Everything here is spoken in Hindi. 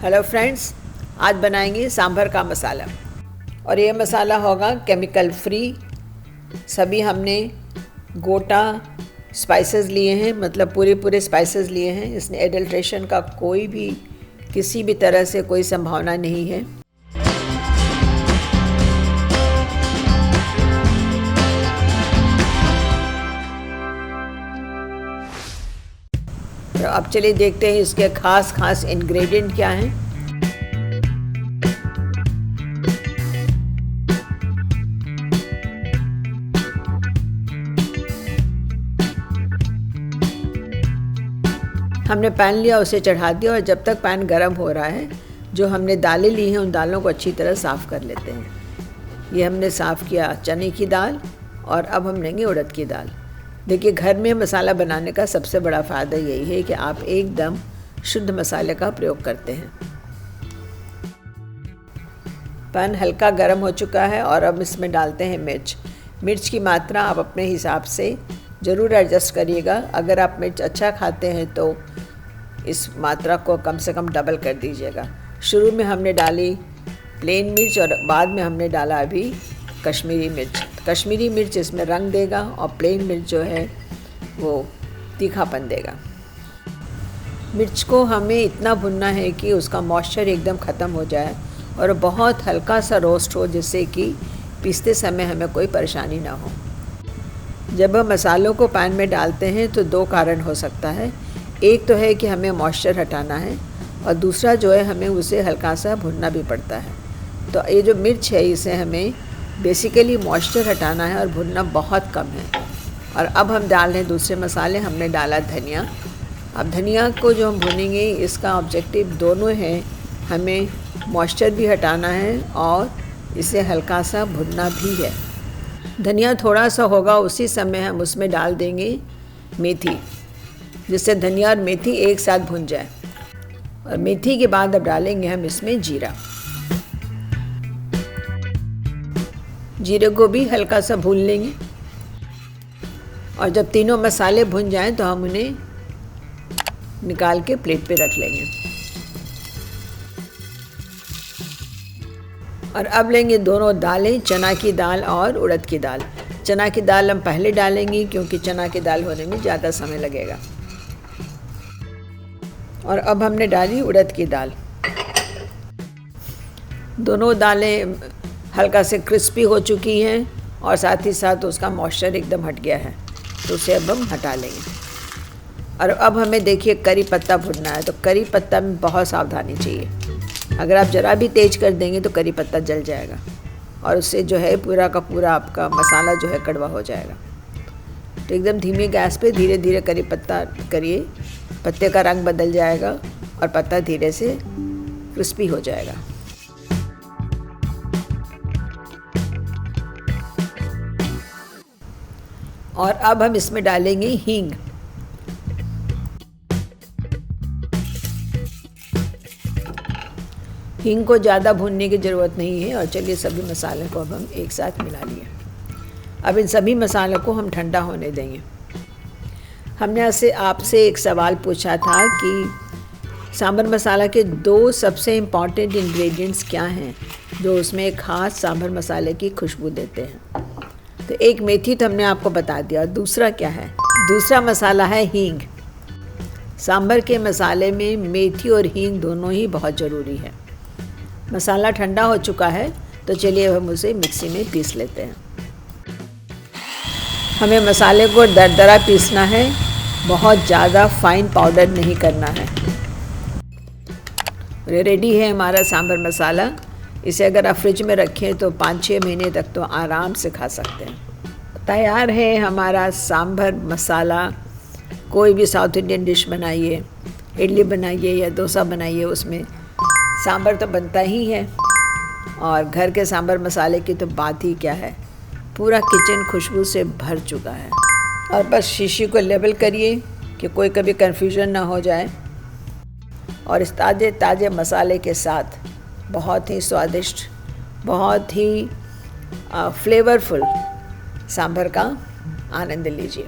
हेलो फ्रेंड्स, आज बनाएंगे सांभर का मसाला। और ये मसाला होगा केमिकल फ्री। सभी हमने गोटा स्पाइसेस लिए हैं, मतलब पूरे स्पाइसेस लिए हैं। इसमें एडल्ट्रेशन का कोई भी किसी भी तरह से कोई संभावना नहीं है। तो अब चलिए देखते हैं इसके खास इंग्रेडिएंट क्या हैं। हमने पैन लिया, उसे चढ़ा दिया और जब तक पैन गर्म हो रहा है जो हमने दालें ली हैं उन दालों को अच्छी तरह साफ़ कर लेते हैं। ये हमने साफ़ किया चने की दाल और अब हम लेंगे उड़द की दाल। देखिए, घर में मसाला बनाने का सबसे बड़ा फ़ायदा यही है कि आप एकदम शुद्ध मसाले का प्रयोग करते हैं। पैन हल्का गर्म हो चुका है और अब इसमें डालते हैं मिर्च की मात्रा आप अपने हिसाब से ज़रूर एडजस्ट करिएगा। अगर आप मिर्च अच्छा खाते हैं तो इस मात्रा को कम से कम डबल कर दीजिएगा। शुरू में हमने डाली प्लेन मिर्च और बाद में हमने डाला अभी कश्मीरी मिर्च। कश्मीरी मिर्च इसमें रंग देगा और प्लेन मिर्च जो है वो तीखापन देगा। मिर्च को हमें इतना भुनना है कि उसका मॉइस्चर एकदम ख़त्म हो जाए और बहुत हल्का सा रोस्ट हो, जिससे कि पीसते समय हमें कोई परेशानी ना हो। जब हम मसालों को पैन में डालते हैं तो दो कारण हो सकता है। एक तो है कि हमें मॉइस्चर हटाना है और दूसरा जो है हमें उसे हल्का सा भुनना भी पड़ता है। तो ये जो मिर्च है इसे हमें बेसिकली मॉइस्चर हटाना है और भुनना बहुत कम है। और अब हम डाल रहे हैं दूसरे मसाले। हमने डाला धनिया। अब धनिया को जो हम भुनेंगे इसका ऑब्जेक्टिव दोनों है, हमें मॉइस्चर भी हटाना है और इसे हल्का सा भुनना भी है। धनिया थोड़ा सा होगा उसी समय हम उसमें डाल देंगे मेथी, जिससे धनिया और मेथी एक साथ भुन जाए। और मेथी के बाद अब डालेंगे हम इसमें जीरे को भी हल्का सा भून लेंगे। और जब तीनों मसाले भुन जाएं तो हम उन्हें निकाल के प्लेट पे रख लेंगे। और अब लेंगे दोनों दालें, चना की दाल और उड़द की दाल। चना की दाल हम पहले डालेंगे क्योंकि चना की दाल होने में ज़्यादा समय लगेगा। और अब हमने डाली उड़द की दाल। दोनों दालें हल्का से क्रिस्पी हो चुकी हैं और साथ ही साथ उसका मॉइस्चर एकदम हट गया है, तो उसे अब हम हटा लेंगे। और अब हमें देखिए करी पत्ता भुनना है, तो करी पत्ता में बहुत सावधानी चाहिए। अगर आप ज़रा भी तेज़ कर देंगे तो करी पत्ता जल जाएगा और उससे जो है पूरा का पूरा आपका मसाला जो है कड़वा हो जाएगा। तो एकदम धीमी गैस पे धीरे धीरे करी पत्ता करिए, पत्ते का रंग बदल जाएगा और पत्ता धीरे से क्रिस्पी हो जाएगा। और अब हम इसमें डालेंगे हींग। हींग को ज़्यादा भूनने की ज़रूरत नहीं है। और चलिए सभी मसालों को अब हम एक साथ मिला लिए। अब इन सभी मसालों को हम ठंडा होने देंगे। हमने आपसे एक सवाल पूछा था कि सांभर मसाला के दो सबसे इम्पॉर्टेंट इंग्रेडिएंट्स क्या हैं जो उसमें एक ख़ास सांभर मसाले की खुशबू देते हैं। तो एक मेथी तो हमने आपको बता दिया। दूसरा क्या है? दूसरा मसाला है हींग। सांभर के मसाले में मेथी और हींग दोनों ही बहुत ज़रूरी है। मसाला ठंडा हो चुका है तो चलिए हम उसे मिक्सी में पीस लेते हैं। हमें मसाले को दरदरा पीसना है, बहुत ज़्यादा फाइन पाउडर नहीं करना है। रेडी है हमारा सांभर मसाला। इसे अगर आप फ्रिज में रखें तो 5-6 महीने तक तो आराम से खा सकते हैं। तैयार है हमारा सांभर मसाला। कोई भी साउथ इंडियन डिश बनाइए, इडली बनाइए या डोसा बनाइए, उसमें सांभर तो बनता ही है। और घर के सांभर मसाले की तो बात ही क्या है, पूरा किचन खुशबू से भर चुका है। और बस शीशी को लेबल करिए कि कोई कभी कन्फ्यूजन ना हो जाए। और इस ताज़े ताज़े मसाले के साथ बहुत ही स्वादिष्ट, बहुत ही फ्लेवरफुल सांभर का आनंद लीजिए।